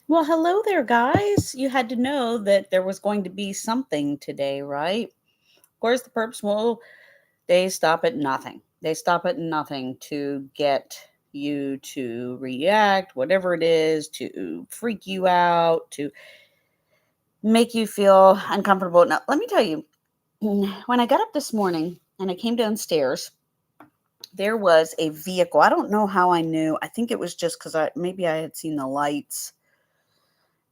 Well, hello there, guys. You had to know that there was going to be something today, right? Of course, the perps they stop at nothing. They stop at nothing to get you to react, whatever it is, to freak you out, to make you feel uncomfortable. Now, let me tell you, when I got up this morning and I came downstairs, there was a vehicle. I don't know how I knew. I think it was just because maybe I had seen the lights.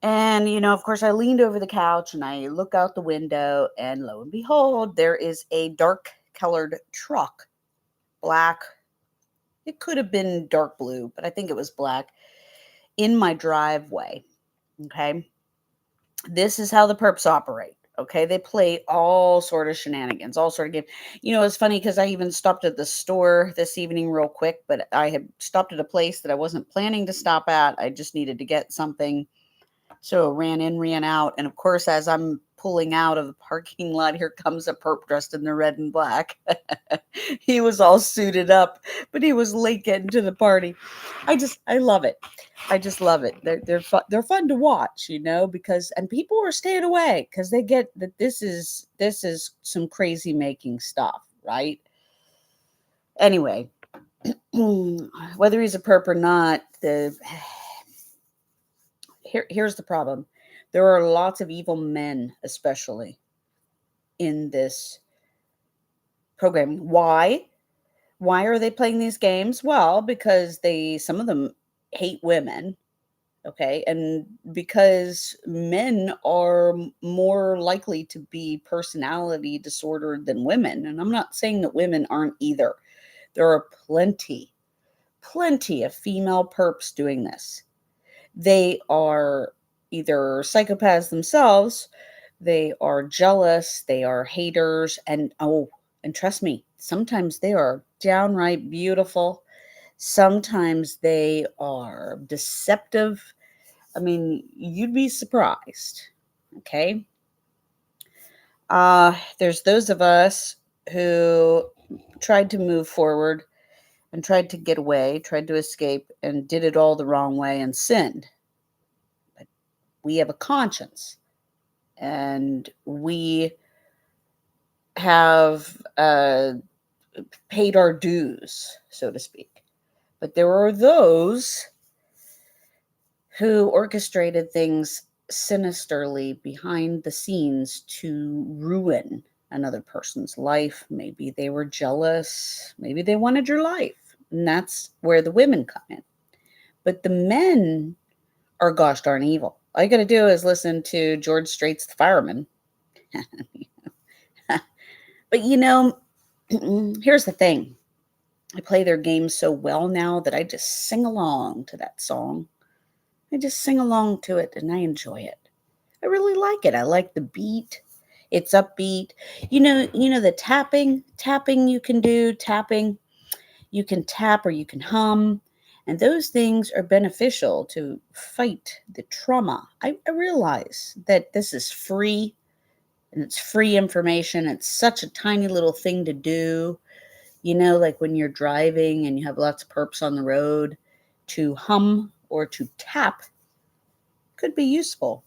And, of course, I leaned over the couch and I look out the window, and lo and behold, there is a dark colored truck, black. It could have been dark blue, but I think it was black, in my driveway. Okay. This is how the perps operate. Okay. They play all sort of shenanigans, all sort of games. It's funny because I even stopped at the store this evening real quick, but I had stopped at a place that I wasn't planning to stop at. I just needed to get something. So ran in, ran out. And of course, as I'm pulling out of the parking lot, here comes a perp dressed in the red and black. He was all suited up, but he was late getting to the party. I love it. I just love it. They're fun to watch, because and people are staying away because they get that this is some crazy making stuff, right? Anyway, whether he's a perp or not, here's the problem. There are lots of evil men, especially in this programming. Why? Why are they playing these games? Well, because some of them hate women, okay? And because men are more likely to be personality disordered than women. And I'm not saying that women aren't either. There are plenty of female perps doing this. They are either psychopaths themselves, they are jealous, they are haters, and trust me, sometimes they are downright beautiful. Sometimes they are deceptive. I mean, you'd be surprised. Okay. There's those of us who tried to move forward and tried to get away, tried to escape, and did it all the wrong way and sinned. We have a conscience, and we have paid our dues, so to speak. But there are those who orchestrated things sinisterly behind the scenes to ruin another person's life. Maybe they were jealous, maybe they wanted your life. And that's where the women come in. But the men are gosh darn evil. All you got to do is listen to George Strait's The Fireman. But here's the thing. I play their game so well now that I just sing along to that song. I just sing along to it and I enjoy it. I really like it. I like the beat. It's upbeat. The tapping you can do, tapping. You can tap or you can hum. And those things are beneficial to fight the trauma. I realize that this is free and it's free information. It's such a tiny little thing to do. Like when you're driving and you have lots of perps on the road, to hum or to tap could be useful.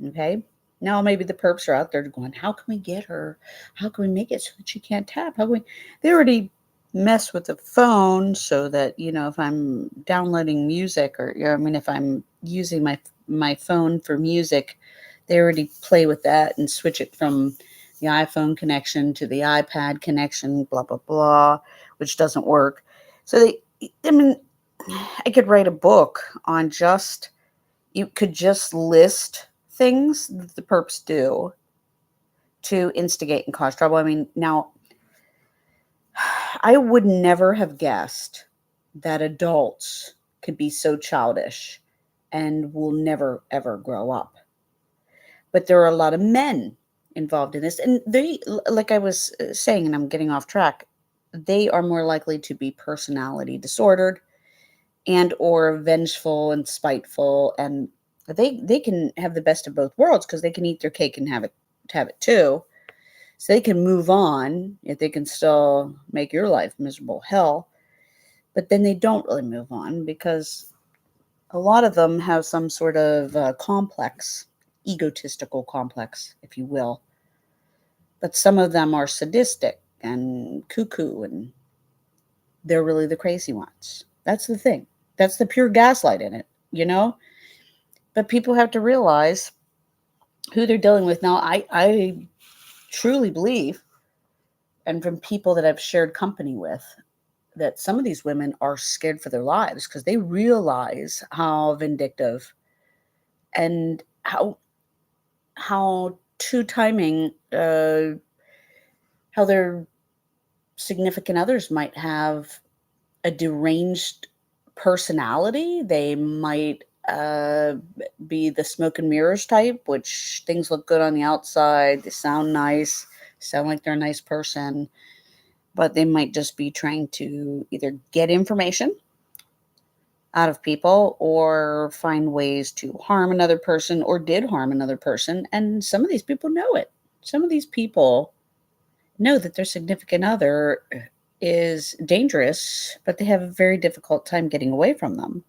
Okay. Now maybe the perps are out there going, how can we get her? How can we make it so that she can't tap? How can we? They already mess with the phone so that if I'm downloading music or if I'm using my phone for music, they already play with that and switch it from the iPhone connection to the iPad connection, blah blah blah, which doesn't work. So I mean, I could write a book on just you could just list things that the perps do to instigate and cause trouble. I mean, now I would never have guessed that adults could be so childish and will never ever grow up. But there are a lot of men involved in this, and they, like I was saying, and I'm getting off track, they are more likely to be personality disordered and or vengeful and spiteful, and they can have the best of both worlds because they can eat their cake and have it too. So they can move on, yet they can still make your life miserable hell. But then they don't really move on because A lot of them have some sort of complex, egotistical complex, if you will. But some of them are sadistic and cuckoo, and they're really the crazy ones. That's the thing. That's the pure gaslight in it, you know? But people have to realize who they're dealing with. Now, I truly believe, and from people that I've shared company with, that some of these women are scared for their lives because they realize how vindictive and how two timing how their significant others might have a deranged personality. They might be the smoke and mirrors type, which things look good on the outside, they sound nice, sound like they're a nice person, but they might just be trying to either get information out of people or find ways to harm another person or did harm another person. And some of these people know it. Some of these people know that their significant other is dangerous, but they have a very difficult time getting away from them.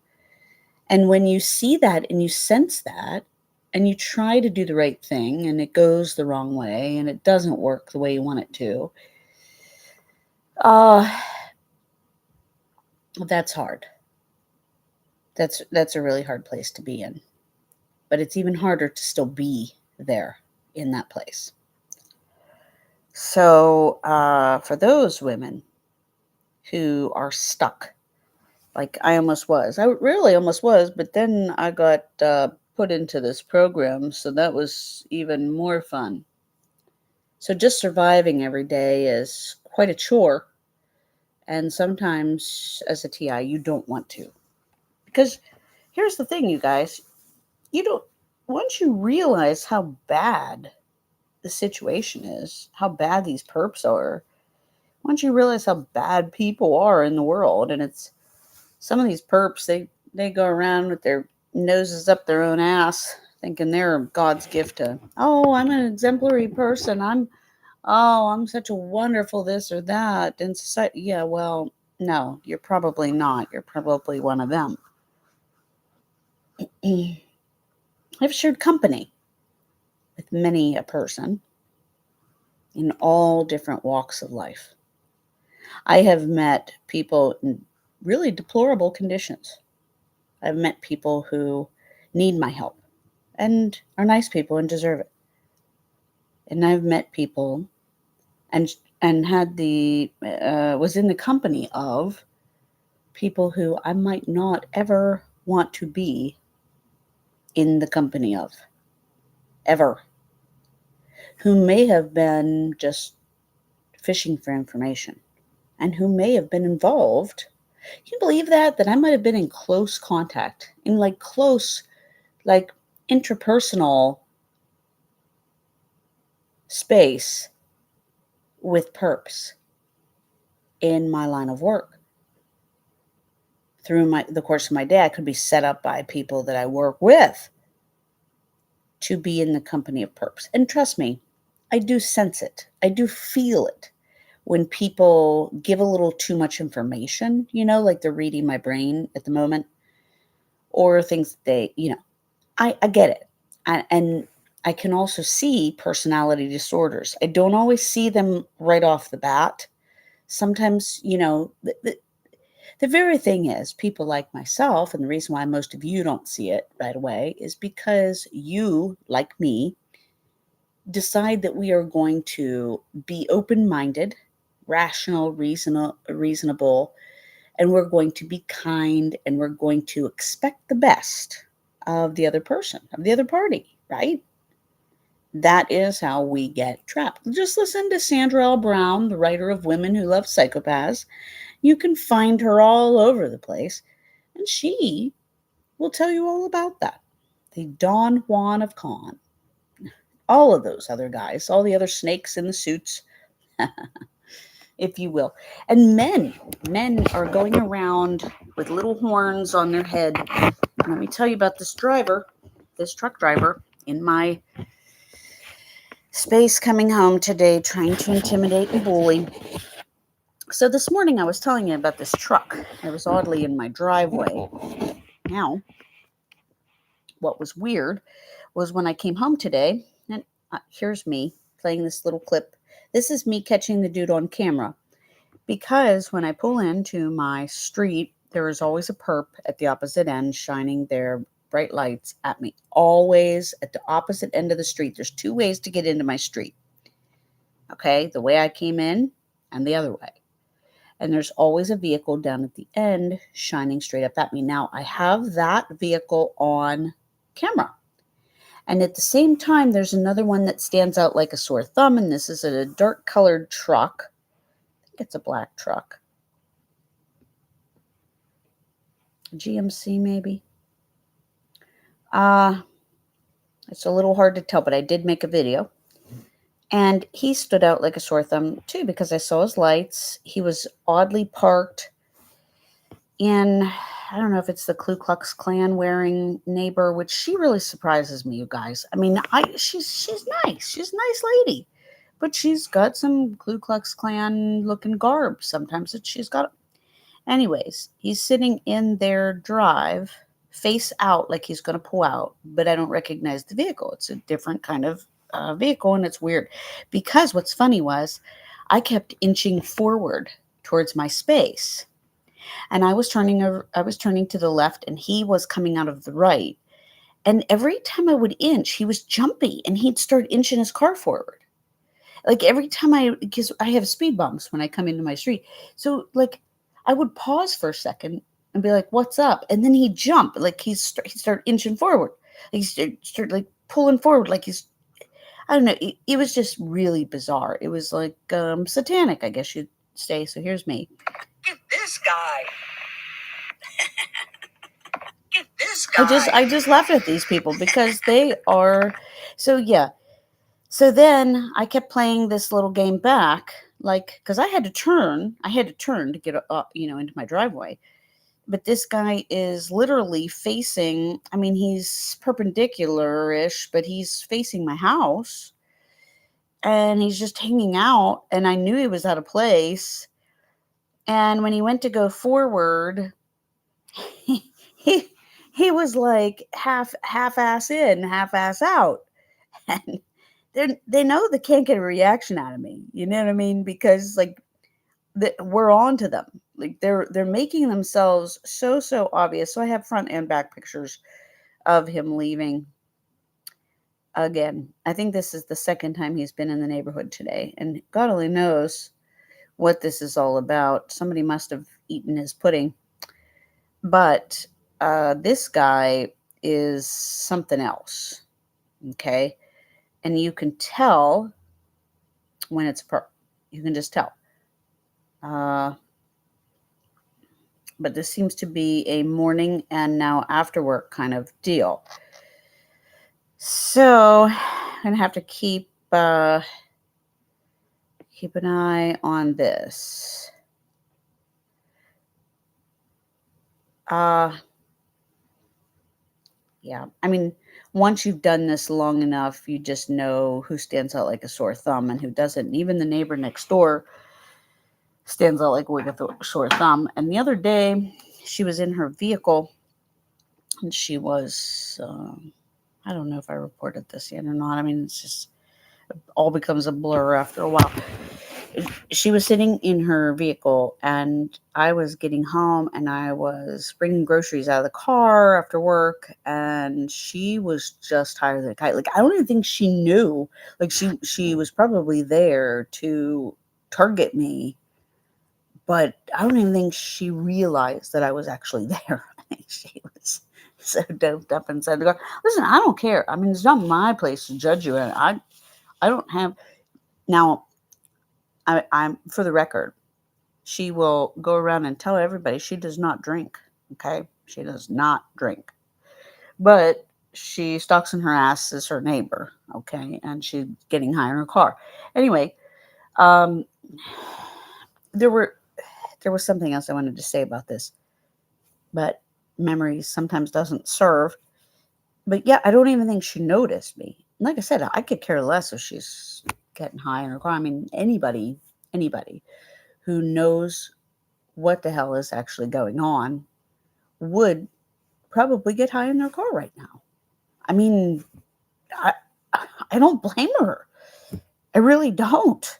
And when you see that and you sense that, and you try to do the right thing and it goes the wrong way and it doesn't work the way you want it to, uh, that's hard. That's a really hard place to be in. But it's even harder to still be there in that place. So, for those women who are stuck, like I almost was, I really almost was, but then I got put into this program, so that was even more fun. So, just surviving every day is quite a chore. And sometimes, as a TI, you don't want to. Because here's the thing, you guys, you don't, once you realize how bad the situation is, how bad these perps are, once you realize how bad people are in the world, and it's some of these perps, they go around with their noses up their own ass, thinking they're God's gift to, oh, I'm an exemplary person. I'm such a wonderful this or that in society. Yeah, well, no, you're probably not. You're probably one of them. I've shared company with many a person in all different walks of life. I have met people in really deplorable conditions. I've met people who need my help and are nice people and deserve it. And I've met people and had the was in the company of people who I might not ever want to be in the company of ever, who may have been just fishing for information and who may have been involved. Can you believe that I might have been in close contact, in like close, like interpersonal space with perps in my line of work. Through the course of my day, I could be set up by people that I work with to be in the company of perps. And trust me, I do sense it. I do feel it when people give a little too much information, like they're reading my brain at the moment, or things I get it. And I can also see personality disorders. I don't always see them right off the bat. Sometimes, the very thing is, people like myself, and the reason why most of you don't see it right away is because you, like me, decide that we are going to be open minded, rational, reasonable, and we're going to be kind and we're going to expect the best of the other person, of the other party, right? That is how we get trapped. Just listen to Sandra L. Brown, the writer of Women Who Love Psychopaths. You can find her all over the place, and she will tell you all about that. The Don Juan of Con, all of those other guys, all the other snakes in the suits, if you will. And men are going around with little horns on their head. Let me tell you about this truck driver in my space coming home today, trying to intimidate and bully. So this morning I was telling you about this truck. It was oddly in my driveway. Now, what was weird was when I came home today, and here's me playing this little clip. This is me catching the dude on camera because when I pull into my street, there is always a perp at the opposite end shining their bright lights at me. Always at the opposite end of the street. There's two ways to get into my street. Okay, the way I came in and the other way. And there's always a vehicle down at the end shining straight up at me. Now, I have that vehicle on camera. And at the same time, there's another one that stands out like a sore thumb, and this is a dark colored truck. I think it's a black truck. GMC, maybe. It's a little hard to tell, but I did make a video. And he stood out like a sore thumb, too, because I saw his lights. He was oddly parked in, I don't know if it's the Ku Klux Klan wearing neighbor, which she really surprises me, you guys. I mean, she's nice. She's a nice lady. But she's got some Ku Klux Klan looking garb. Sometimes she's got. Anyways, he's sitting in their drive, face out, like he's going to pull out, but I don't recognize the vehicle. It's a different kind of vehicle, and it's weird because what's funny was I kept inching forward towards my space, and I was turning to the left, and he was coming out of the right. And every time I would inch, he was jumpy, and he'd start inching his car forward. Like every time because I have speed bumps when I come into my street, so like I would pause for a second and be like, "What's up?" And then he'd jump, like he'd start inching forward, he start like pulling forward, like he's, I don't know. It was just really bizarre. It was like satanic, I guess you'd say. So here's me. Get this guy. Get this guy. I just laughed at these people because they are. So yeah. So then I kept playing this little game back, like because I had to turn to get into my driveway. But this guy is literally facing. I mean, he's perpendicular-ish, but he's facing my house. And he's just hanging out, and I knew he was out of place. And when he went to go forward, he he was like half ass in, half ass out. And they know they can't get a reaction out of me. You know what I mean? Because like we're on to them. Like they're making themselves so obvious. So I have front and back pictures of him leaving. Again, I think this is the second time he's been in the neighborhood today, and God only knows what this is all about. Somebody must have eaten his pudding. But this guy is something else, okay? And you can tell when it's a perp. You can just tell. But this seems to be a morning and now after work kind of deal. So I'm going to have to keep an eye on this. Yeah. I mean, once you've done this long enough, you just know who stands out like a sore thumb and who doesn't. And even the neighbor next door stands out like a sore thumb. And the other day, she was in her vehicle, and she was, I don't know if I reported this yet or not. I mean, it's just, it all becomes a blur after a while. She was sitting in her vehicle, and I was getting home, and I was bringing groceries out of the car after work, and she was just higher than a kite. Like, I don't even think she knew. Like, she was probably there to target me, but I don't even think she realized that I was actually there. I think she was so doped up inside the car. Listen, I don't care. I mean, it's not my place to judge you, and I don't have now. I'm for the record, she will go around and tell everybody she does not drink. Okay, she does not drink, but she stalks in her ass as her neighbor. Okay, and she's getting high in her car. Anyway, um, there was something else I wanted to say about this, but memory sometimes doesn't serve. But yeah, I don't even think she noticed me. Like I said, I could care less if she's getting high in her car. I mean, anybody who knows what the hell is actually going on would probably get high in their car right now. I mean, I, I don't blame her. I really don't.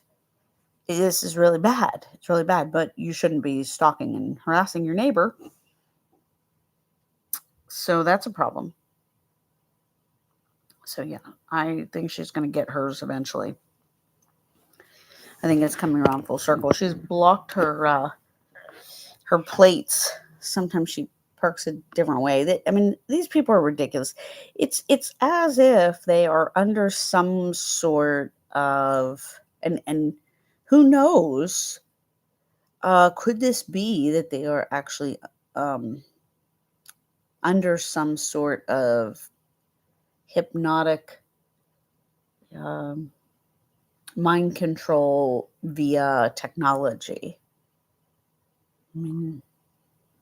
This is really bad. It's really bad, but you shouldn't be stalking and harassing your neighbor. So that's a problem. So yeah, I think she's going to get hers eventually. I think it's coming around full circle. She's blocked her plates. Sometimes she parks a different way. I mean, these people are ridiculous. It's as if they are under some sort of, and who knows? Could this be that they are actually um, under some sort of hypnotic um, mind control via technology? I mean,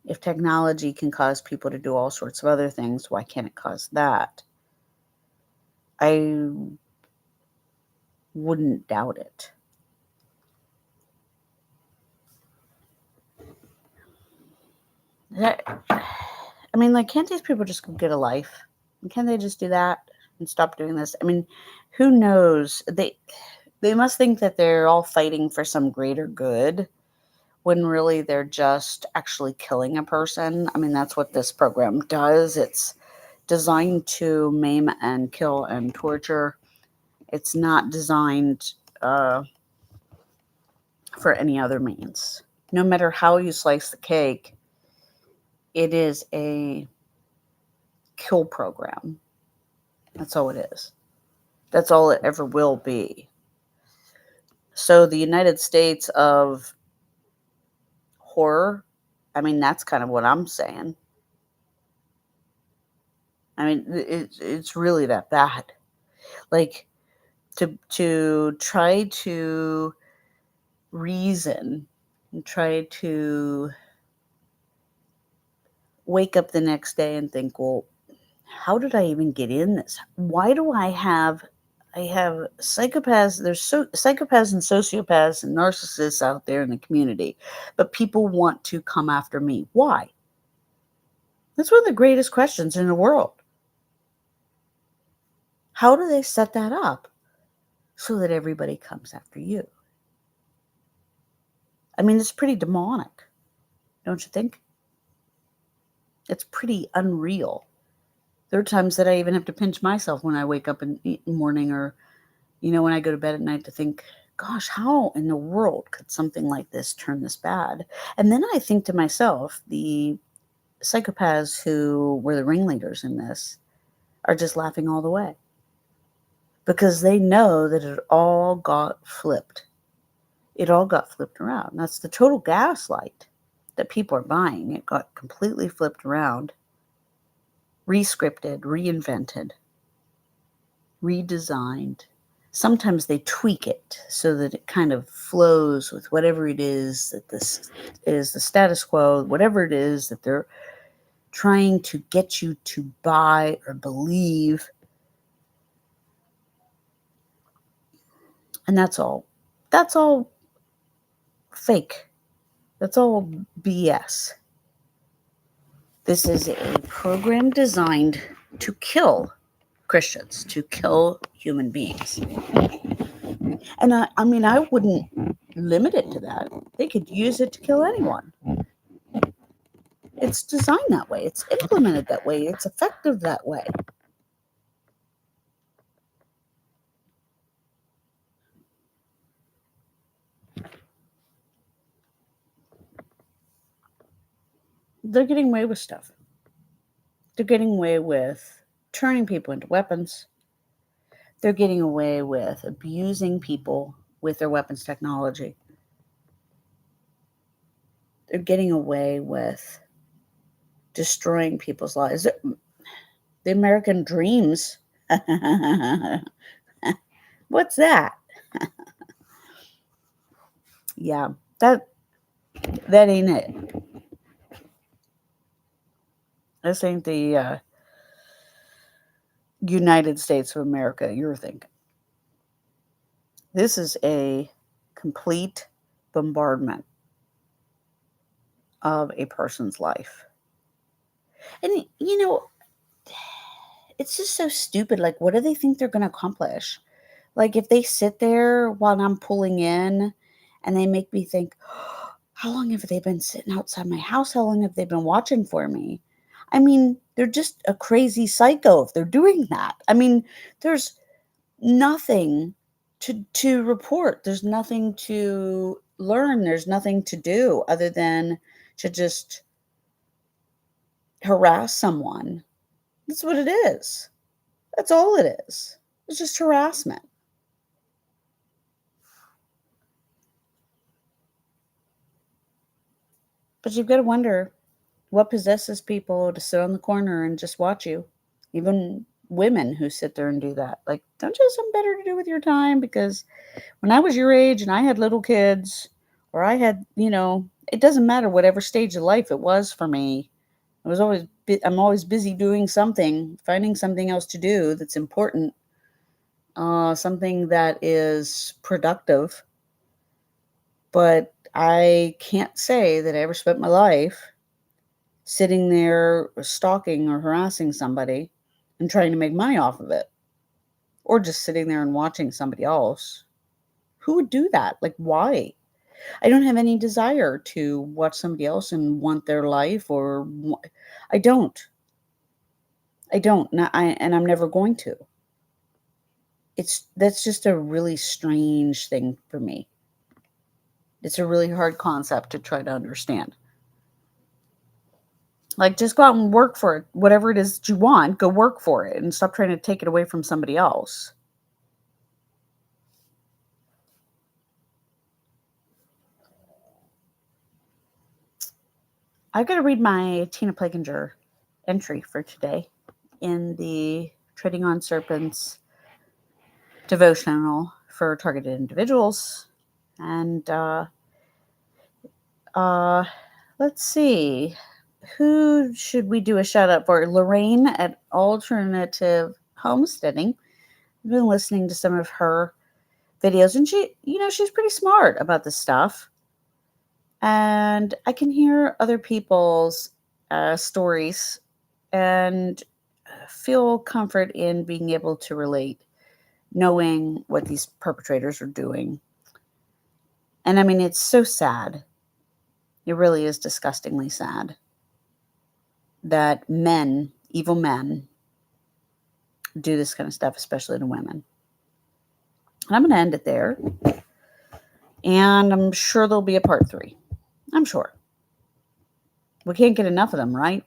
if technology can cause people to do all sorts of other things, why can't it cause that? I wouldn't doubt it. That, I mean, like, can't these people just go get a life? Can't they just do that and stop doing this? I mean, who knows? They must think that they're all fighting for some greater good when really they're just actually killing a person. I mean, that's what this program does. It's designed to maim and kill and torture. It's not designed for any other means. No matter how you slice the cake, it is a kill program. That's all it is. That's all it ever will be. So the United States of horror, I mean, that's kind of what I'm saying. I mean, it's really that bad. Like, to try to reason and try to wake up the next day and think, well, how did I even get in this? Why do I have psychopaths, there's psychopaths and sociopaths and narcissists out there in the community, but people want to come after me. Why? That's one of the greatest questions in the world. How do they set that up so that everybody comes after you? I mean, it's pretty demonic, don't you think? It's pretty unreal. There are times that I even have to pinch myself when I wake up in the morning, or, when I go to bed at night, to think, gosh, how in the world could something like this turn this bad? And then I think to myself, the psychopaths who were the ringleaders in this are just laughing all the way because they know that it all got flipped. It all got flipped around. That's the total gaslight that people are buying. It got completely flipped around, rescripted, reinvented, redesigned. Sometimes they tweak it so that it kind of flows with whatever it is that this is, the status quo, whatever it is that they're trying to get you to buy or believe. And that's all. That's all fake. That's all BS. This is a program designed to kill Christians, to kill human beings. And I mean, I wouldn't limit it to that. They could use it to kill anyone. It's designed that way. It's implemented that way. It's effective that way. They're getting away with stuff. They're getting away with turning people into weapons. They're getting away with abusing people with their weapons technology. They're getting away with destroying people's lives. The American dreams. What's that? Yeah, that ain't it. This ain't the United States of America you're thinking. This is a complete bombardment of a person's life. And, It's just so stupid. Like, what do they think they're going to accomplish? Like, if they sit there while I'm pulling in and they make me think, how long have they been sitting outside my house? How long have they been watching for me? I mean, they're just a crazy psycho if they're doing that. I mean, there's nothing to report. There's nothing to learn. There's nothing to do other than to just harass someone. That's what it is. That's all it is. It's just harassment. But you've got to wonder what possesses people to sit on the corner and just watch you. Even women who sit there and do that. Like, don't you have something better to do with your time? Because when I was your age and I had little kids, or I had, it doesn't matter whatever stage of life it was for me. I'm always busy doing something, finding something else to do that's important, something that is productive. But I can't say that I ever spent my life sitting there stalking or harassing somebody and trying to make money off of it, or just sitting there and watching somebody else. Who would do that? Like, why? I don't have any desire to watch somebody else and want their life, I don't. I don't. And I'm never going to. That's just a really strange thing for me. It's a really hard concept to try to understand. Like, just go out and work for it. Whatever it is that you want, go work for it and stop trying to take it away from somebody else. I've got to read my Tina Plakinger entry for today in the Treading on Serpents devotional for targeted individuals. And uh, let's see. Who should we do a shout out for? Lorraine at Alternative Homesteading. I've been listening to some of her videos, and she's pretty smart about this stuff. And I can hear other people's stories and feel comfort in being able to relate, knowing what these perpetrators are doing. And I mean, it's so sad. It really is disgustingly sad that men, evil men, do this kind of stuff, especially to women. And I'm going to end it there. And I'm sure there'll be a part 3. I'm sure. We can't get enough of them, right?